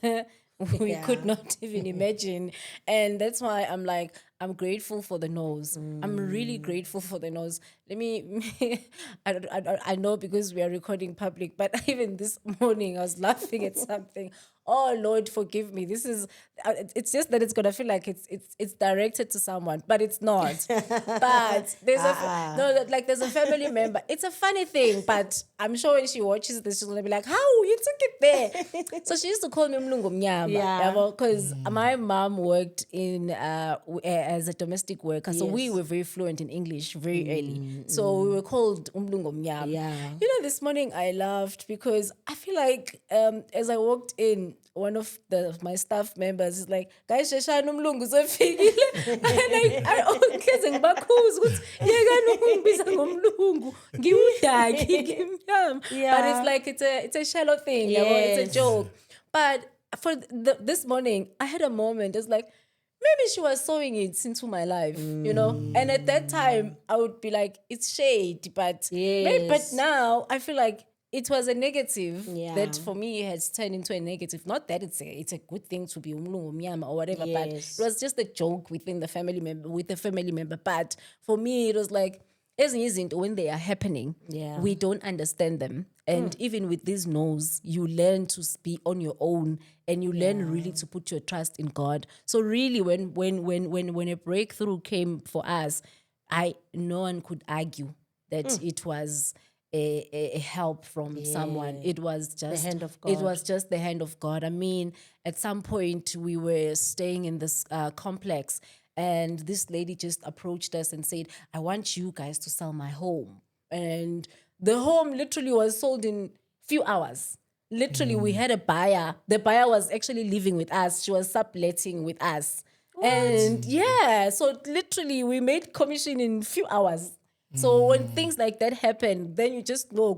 we could not even imagine. And that's why I'm like, I'm grateful for the no's. I'm really grateful for the no's. Let me, I know because we are recording public, but even this morning I was laughing at something. Oh Lord, forgive me. This is, it's just that it's gonna feel like it's directed to someone, but it's not. But there's there's a family member. It's a funny thing, but I'm sure when she watches this, she's gonna be like, "How you took it there?" So she used to call me Mlungu Mnyama, because my mom worked in as a domestic worker, so we were very fluent in English very early. So we were called Mlungu Mnyama. Yeah. This morning I laughed because I feel like as I walked in, one of my staff members is like, guys, sheshana umlungu uzofikile. And I always ngibakhuza ukuthi yeka nongibiza ngomlungu ngiwudaki ngimnyama. But it's like it's a shallow thing, it's a joke. But for this morning, I had a moment. It's like, maybe she was sowing it into my life, And at that time, I would be like, it's shade, but but now I feel like it was a negative that for me has turned into a negative. Not that it's a good thing to be umlungu mnyama or whatever, but it was just a joke within the family member. But for me, it was like, when they are happening, we don't understand them. And even with these no's, you learn to be on your own, and you learn really to put your trust in God. So really, when a breakthrough came for us, no one could argue that it was a help from someone. It was just the hand of God. It was just the hand of God. I mean, at some point we were staying in this complex, and this lady just approached us and said, I want you guys to sell my home. And the home literally was sold in few hours. Literally, we had a buyer. The buyer was actually living with us. She was subletting with us. What? And so literally we made commission in few hours. So when things like that happen, then you just know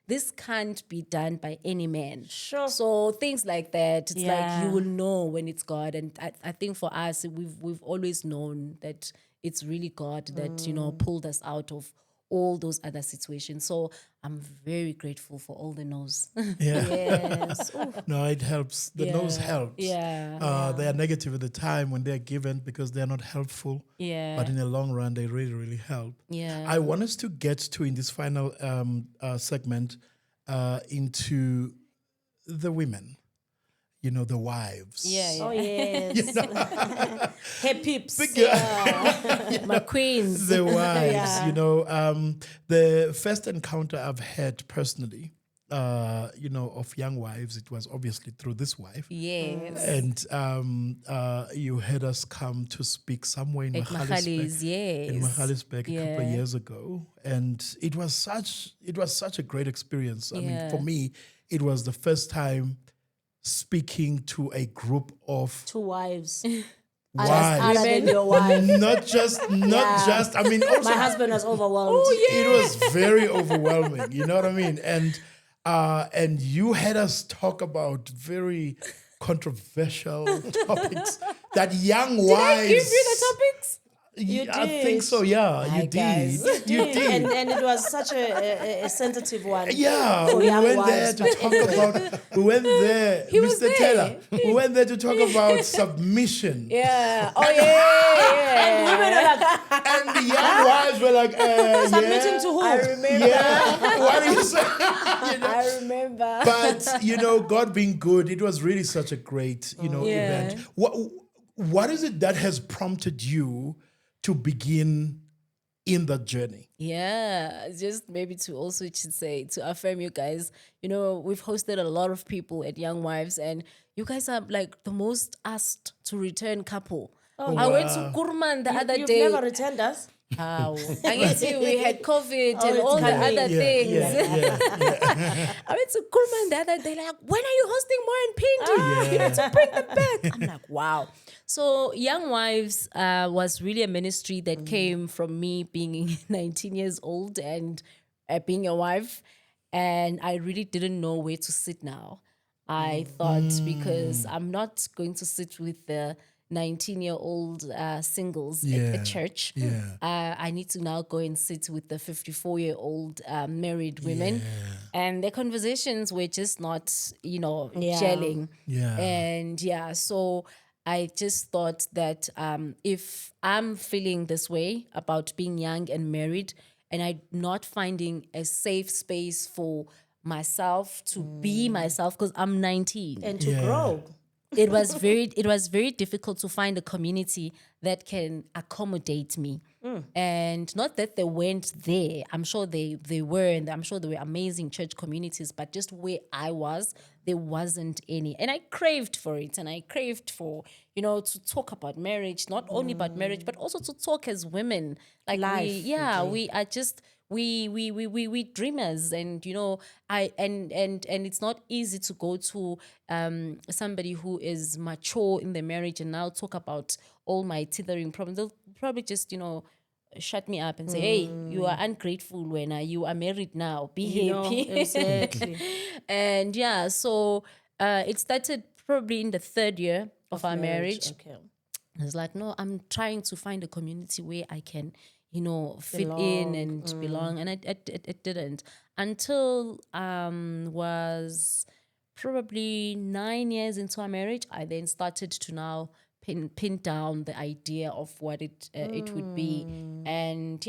this can't be done by any man. Sure. So things like that, it's like you will know when it's God. And I think for us, we've always known that it's really God that, pulled us out of all those other situations. So I'm very grateful for all the no's. Yes. No, it helps. The no's helps. They are negative at the time when they're given because they're not helpful. But in the long run, they really, really help. I want us to get to, in this final segment, into the women. The wives. Oh, yes. Hey, peeps. My queens. The wives, the first encounter I've had personally, of young wives, it was obviously through this wife. Yes. And you had us come to speak somewhere in Mahalisburg. In Mahalisburg a couple of years ago. And it was such a great experience. I mean, for me, it was the first time speaking to a group of two wives. Wives. Other than your wife. Not just. I mean, also my husband was overwhelmed. It was very overwhelming. You know what I mean? And you had us talk about very controversial topics that young wives. Did I give you the topics? I think so. Yeah, Hi, you guys. did. You did. And it was such a sensitive one. Yeah, for we young went wives, there to talk about. We went there, He was Mr. there. Thela. We went there to talk about submission. Yeah. Oh, yeah. And women are like, And the young wives were like, submitting to who? I remember. Yeah. What do you say? I remember. But, God being good, it was really such a great, event. What is it that has prompted you to begin in that journey? Yeah, just maybe to also say, to affirm you guys, we've hosted a lot of people at Young Wives, and you guys are like the most asked to return couple. I went to Kurman the other You've day. never returned us? How? I guess we had COVID and it's all the coming. other things. I went to Kurman the other day, like, when are you hosting more in Pindi? You need to bring them back. I'm like, wow. So Young Wives was really a ministry that came from me being 19 years old and being a wife. And I really didn't know where to sit now. I thought, because I'm not going to sit with the 19-year-old singles at church. I need to now go and sit with the 54-year-old married women. And their conversations were just not, gelling. And so I just thought that if I'm feeling this way about being young and married, and I'm not finding a safe space for myself to be myself, because I'm 19. And to grow. It was very difficult to find a community that can accommodate me. And not that they weren't there. I'm sure they were, and I'm sure there were amazing church communities, but just where I was, there wasn't any. And I craved for it, and I craved for, to talk about marriage, not only about marriage, but also to talk as women. Like Life, we are just we dreamers, and and it's not easy to go to somebody who is mature in the marriage and now talk about all my tethering problems. They'll probably just shut me up and say, hey, you are ungrateful when you are married now, be happy. Exactly. And so it started probably in the 3rd year of our marriage. Okay. I was like, no, I'm trying to find a community where I can fit in and belong. And it didn't until was probably 9 years into our marriage. I then started to now pin down the idea of what it would be. And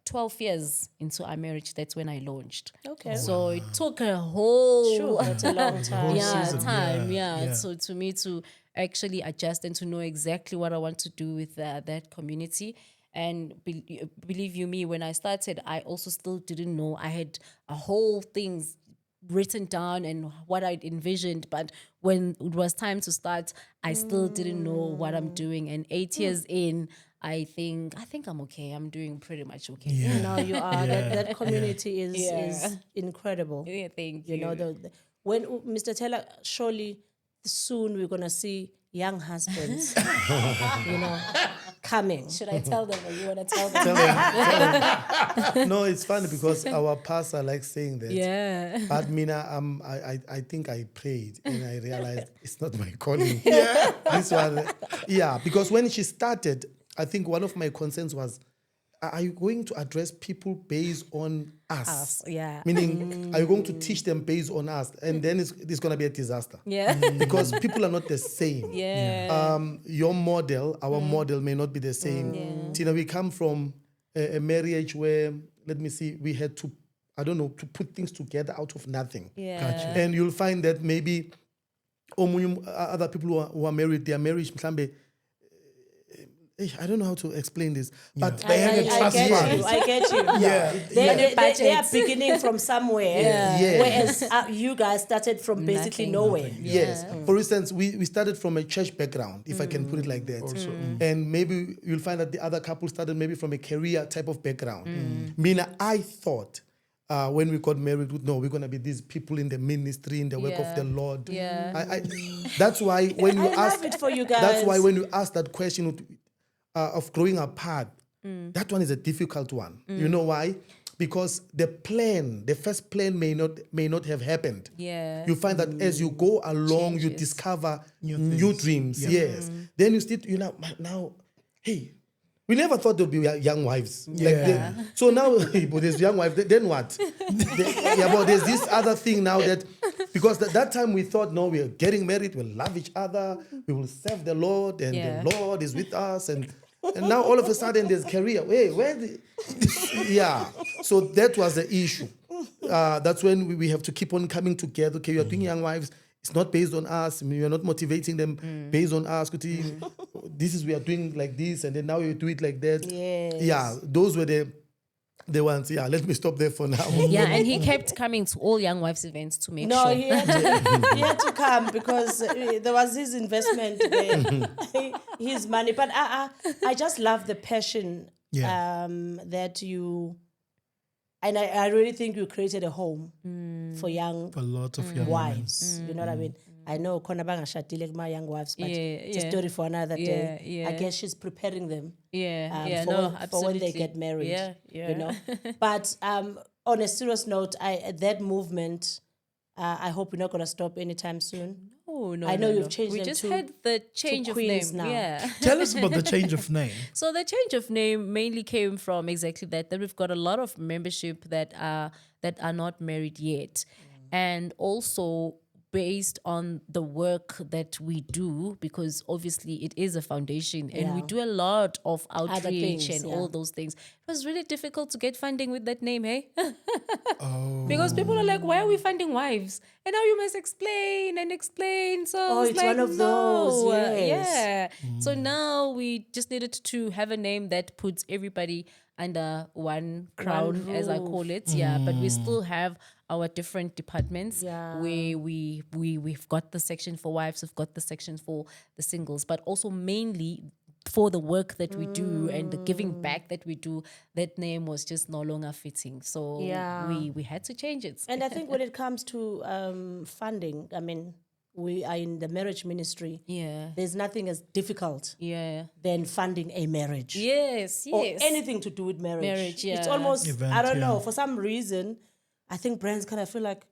12 years into our marriage, that's when I launched. Okay. So it took a whole Sure, that's a long time. time. So to me to actually adjust and to know exactly what I want to do with that community. And believe you me, when I started, I also still didn't know. I had a whole things written down and what I'd envisioned, but when it was time to start, I still didn't know what I'm doing. And 8 years in, I think I'm okay. I'm doing pretty much okay. No, you are. That community is incredible. Yeah, thank you. When Mr. Thela, surely soon we're gonna see young husbands, coming. Should I tell them, or you want to tell them? No, it's funny because our pastor likes saying that. Yeah. But Mina, I think I prayed and I realized it's not my calling. This one, because when she started, I think one of my concerns was, are you going to address people based on us? Yeah. Meaning, are you going to teach them based on us? And then it's going to be a disaster. Yeah. Because people are not the same. Yeah. Your model, our model may not be the same. Tina, we come from a marriage where, let me see, we had to, to put things together out of nothing. Yeah. Gotcha. And you'll find that maybe other people who are married, their marriage, I don't know how to explain this, but They have a trust fund. I get you. They are beginning from somewhere, whereas you guys started from basically nowhere. Yes. For instance, we started from a church background, if I can put it like that. Also. And maybe you'll find that the other couple started maybe from a career type of background. Mina, I thought when we got married, we're going to be these people in the ministry, in the work of the Lord. Yeah. That's why when you ask, love it for you guys. That's why when you ask that question of growing apart, that one is a difficult one. You know why? Because the first plan may not have happened. Yeah. You find that as you go along, you discover new dreams. Yes. Then you still, now, hey, we never thought there'd be young wives. So now, but there's young wives, then what? But there's this other thing now that, because that time we thought, no, we're getting married, we'll love each other, we will serve the Lord, and the Lord is with us, and now all of a sudden there's career. Hey, so that was the issue. That's when we have to keep on coming together. Okay, we are doing young wives. It's not based on us. We are not motivating them based on us. we are doing like this, and then now you do it like that. Yes. Yeah, those were the ones. Yeah, let me stop there for now. Yeah, and he kept coming to all Young Wives events to make No, sure. he had to come because there was his investment there, his money. But I just love the passion that you, and I really think you created a home for young For lots of young wives. You know what I mean? I know Konabanga Shatile, my young wives, but it's a story for another day. Yeah. I guess she's preparing them for when they get married. Yeah. You know. But on a serious note, that movement, I hope we're not going to stop anytime soon. No, I know you've changed We them just to- had the change of name. Queens now. Yeah. Tell us about the change of name. So the change of name mainly came from exactly that we've got a lot of membership that are not married yet, and also based on the work that we do, because obviously it is a foundation and we Yeah. do a lot of outreach things, and yeah. all those things. It was really difficult to get funding with that name, hey? Because people are like, why are we funding wives? And now you must explain and explain. So I was it's like, one of those, no. yes. Yeah. So now we just needed to have a name that puts everybody under one crown, as I call it. Yeah, but we still have our different departments where we've got the section for wives, we've got the section for the singles, but also mainly for the work that we do and the giving back that we do. That name was just no longer fitting, so we had to change it. And I think when it comes to funding, I mean, we are in the marriage ministry. Yeah. There's nothing as difficult Yeah. than funding a marriage. Yes. Or Yes. anything to do with marriage. Marriage, It's yeah. almost, Event, I don't know, yeah. for some reason, I think brands kind of feel like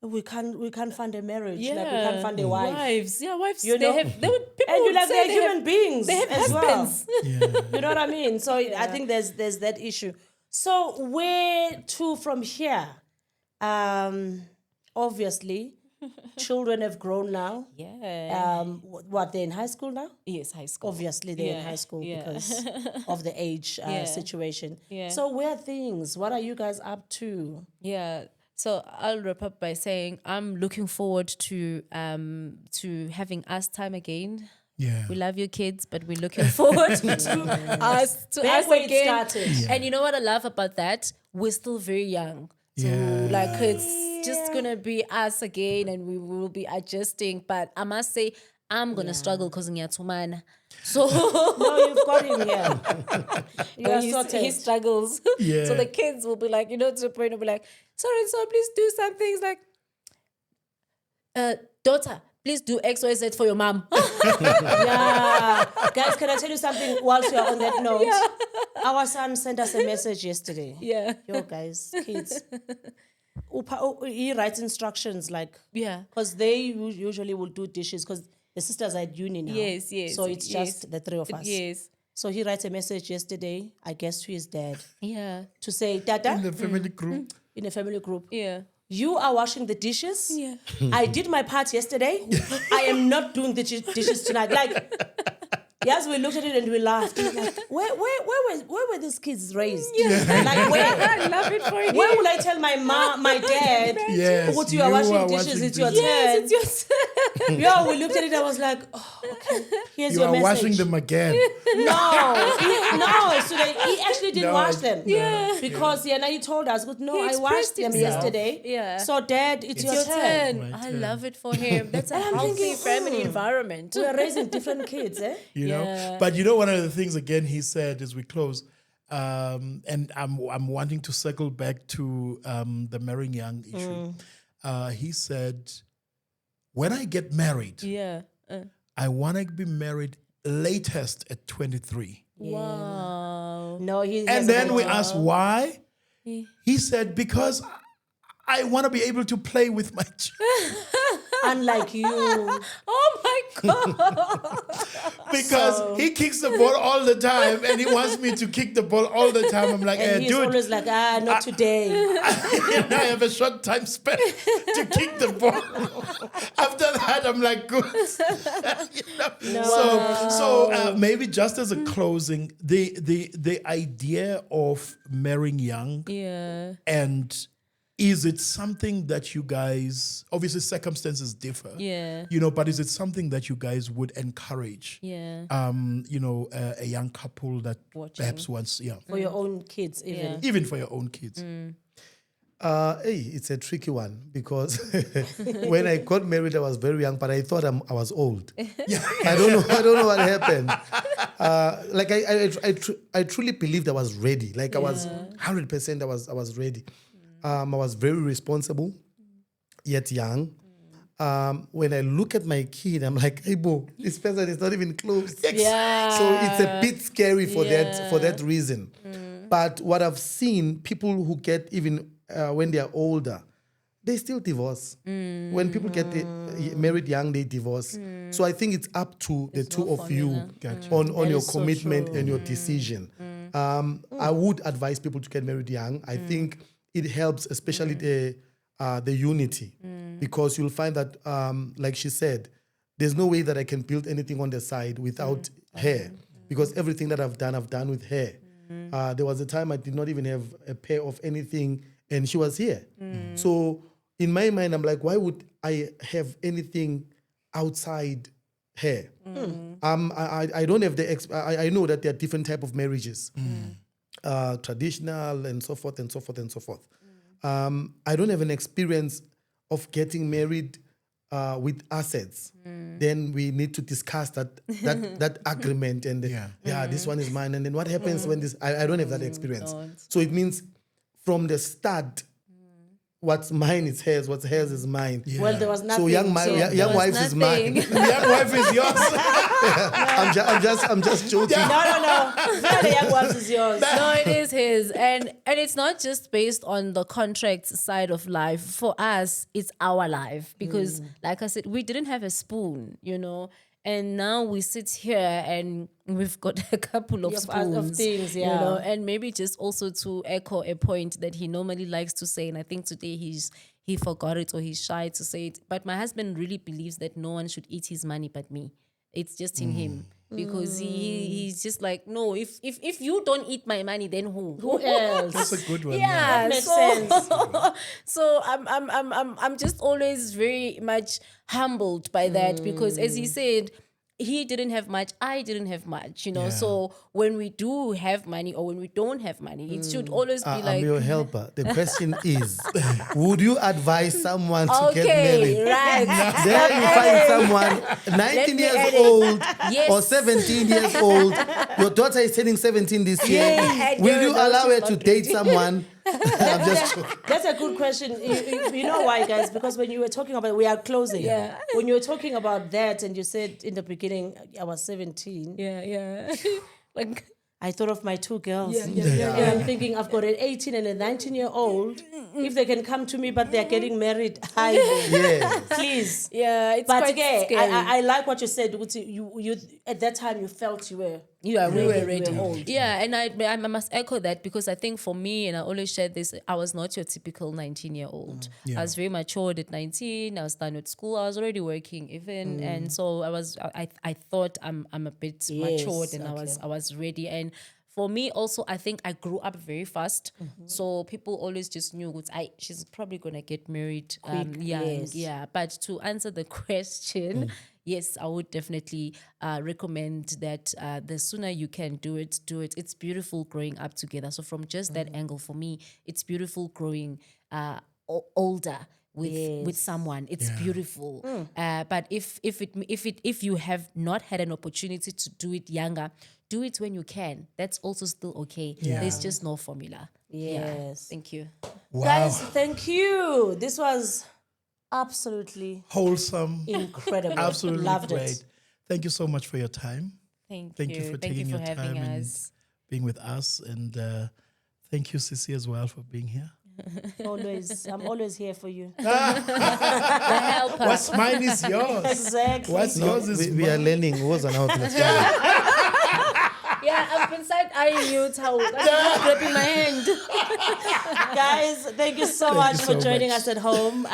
we can't fund a marriage. Yeah. Like we can't fund a wife. Wives. Yeah, wives. You they know? have. They would. People And you're would like, say they're they human have, beings They have as husbands. well. Yeah. You know what I mean? So I think there's that issue. So where to from here? Obviously, children have grown now. Yeah. What, they're in high school now? Yes, high school. Obviously, they're in Yeah, high school yeah. because of the age situation. Yeah. So where are things? What are you guys up to? Yeah. So I'll wrap up by saying I'm looking forward to having us time again. Yeah. We love you kids, but we're looking forward to us Back where it again. started. And you know what I love about that? We're still very young. So Yeah. like it's just gonna be us again and we will be adjusting. But I must say I'm gonna struggle because ngiyathumana. So No, you've got him here. You are he sorted. struggles. Yeah. So the kids will be like, to the point will be like, sorry, and so please do some things like, daughter, please do X, Y, Z for your mom. Yeah. Guys, can I tell you something whilst you're on that note? Our son sent us a message yesterday. Yeah. Yo, guys, kids. He writes instructions like, Yeah. because they usually will do dishes because the sisters are at uni now. Yes, yes, So it's yes. just the three of us. Yes. So he writes a message yesterday, I guess to his dad, Yeah. to say, In Dada, the family group. in a family group, Yeah. you are washing the dishes. Yeah. I did my part yesterday. I am not doing the dishes tonight. Like, yes, we looked at it and we laughed. We were like, where were these kids raised? Like, where? I love it for you. Where will I tell my dad? Yes, "What, you are washing dishes, it's your turn." Yes, it's yours. Yeah, we looked at it. I was like, oh, okay. Here's You your are message. washing them again. No, so he actually didn't No, wash I- them. Yeah. Because and he told us, no, He I washed expressed them himself. yesterday. Yeah. So Dad, it's your Your turn. turn. My I turn. love it for him. That's a I'm healthy thinking, family environment. We are raising different kids, eh? You know, Yeah. but you know, one of the things again he said as we close, and I'm wanting to circle back to the marrying young issue. He said, when I get married, Yeah. I want to be married latest at 23. Wow. No, he And has then a- we asked why. He said, because I want to be able to play with my children. unlike you. Oh my God. Because he kicks the ball all the time and he wants me to kick the ball all the time. I'm like, And he's dude, always like, not today. I have a short time span to kick the ball. After that, I'm like, good. You know? So maybe just as a closing, the idea of marrying young Yeah. and is it something that you guys, obviously circumstances differ, Yeah. but is it something that you guys would encourage? Yeah. A young couple that Watching. perhaps wants, For your own kids, even. Yeah. even for your own kids. It's a tricky one because when I got married, I was very young, but I thought I was old. I don't know what happened. I truly believed I was ready. Like I was 100%. I was ready. I was very responsible, yet young. When I look at my kid, I'm like, hey, Bo, this person is not even close. Yeah. So it's a bit scary for that reason. But what I've seen, people who get even when they are older, they still divorce. When people get married young, they divorce. So I think it's up to the two of you on your is so commitment true. and your decision. I would advise people to get married young. I think it helps, especially the unity, because you'll find that, like she said, there's no way that I can build anything on the side without her, because everything that I've done with her. There was a time I did not even have a pair of anything, and she was here. So in my mind, I'm like, why would I have anything outside her? I don't have I know that there are different type of marriages, traditional and so forth and so forth and so forth. I don't have an experience of getting married with assets. Then we need to discuss that agreement and this one is mine. And then what happens when this? I don't have that experience. So it means from the start, what's mine is hers. What's hers is mine. Yeah. Well, there was nothing. So young wife is mine. Young wife is yours. I'm just joking. No. The young wife is yours. No, it is his. And it's not just based on the contract side of life. For us, it's our life. Because like I said, we didn't have a spoon, And now we sit here and we've got a couple of spoons. Of things, yeah. And maybe just also to echo a point that he normally likes to say, and I think today he forgot it or he's shy to say it. But my husband really believes that no one should eat his money but me. It's just in him. Because he's just like, no, if you don't eat my money, then who? Who else? That's a good one. Yeah, That makes sense. So I'm just always very much humbled by that because, as he said, he didn't have much, I didn't have much, So when we do have money or when we don't have money, it should always be like. I'm your helper. The question is, would you advise someone to get Okay, married? right. There you find someone 19 years edit. old Yes. or 17 years old. Your daughter is turning 17 this year. Yeah, Will you no, allow she's her not to date someone? I'm just joking. That's a good question. You know why, guys? Because when you were talking about, we are closing. Yeah. When you were talking about that and you said in the beginning, I was 17. Yeah. Like, I thought of my two girls. Yeah. And I'm thinking, I've got an 18 and a 19-year-old. If they can come to me, but they're getting married, Yes. please. yeah, it's But quite again, scary. I like what you said. You at that time you felt you were. Yeah, we were ready. We were old. Yeah, and I must echo that because I think for me, and I always share this, I was not your typical 19-year-old. I was very matured at 19. I was done with school. I was already working even, and so I thought I'm a bit matured, and I was ready. And for me also, I think I grew up very fast. So people always just knew she's probably gonna get married young. yes. Yeah, but to answer the question. Yes, I would definitely recommend that the sooner you can do it. It's beautiful growing up together. So from just that angle, for me, it's beautiful growing older with someone. It's beautiful. But if you have not had an opportunity to do it younger, do it when you can. That's also still okay. There's just no formula. Yes. Yeah. Thank you. Wow. Guys, thank you. This was absolutely Wholesome. incredible. Absolutely Loved great. it. Thank you so much for your time. Thank Thank you for taking your having time and us. being with us. And thank you, Sissy, as well, for being here. I'm always here for you. What's mine is yours. Exactly. What's yours is We are mine. learning who was an outlet. Yeah, I'm inside eyeing you, Tao. I'm grabbing my hand. Guys, thank you so Thank much you for so joining much. us at home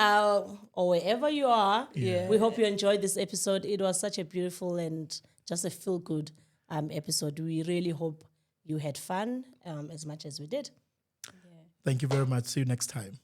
or wherever you are. Yeah. We hope you enjoyed this episode. It was such a beautiful and just a feel-good episode. We really hope you had fun as much as we did. Thank you very much. See you next time.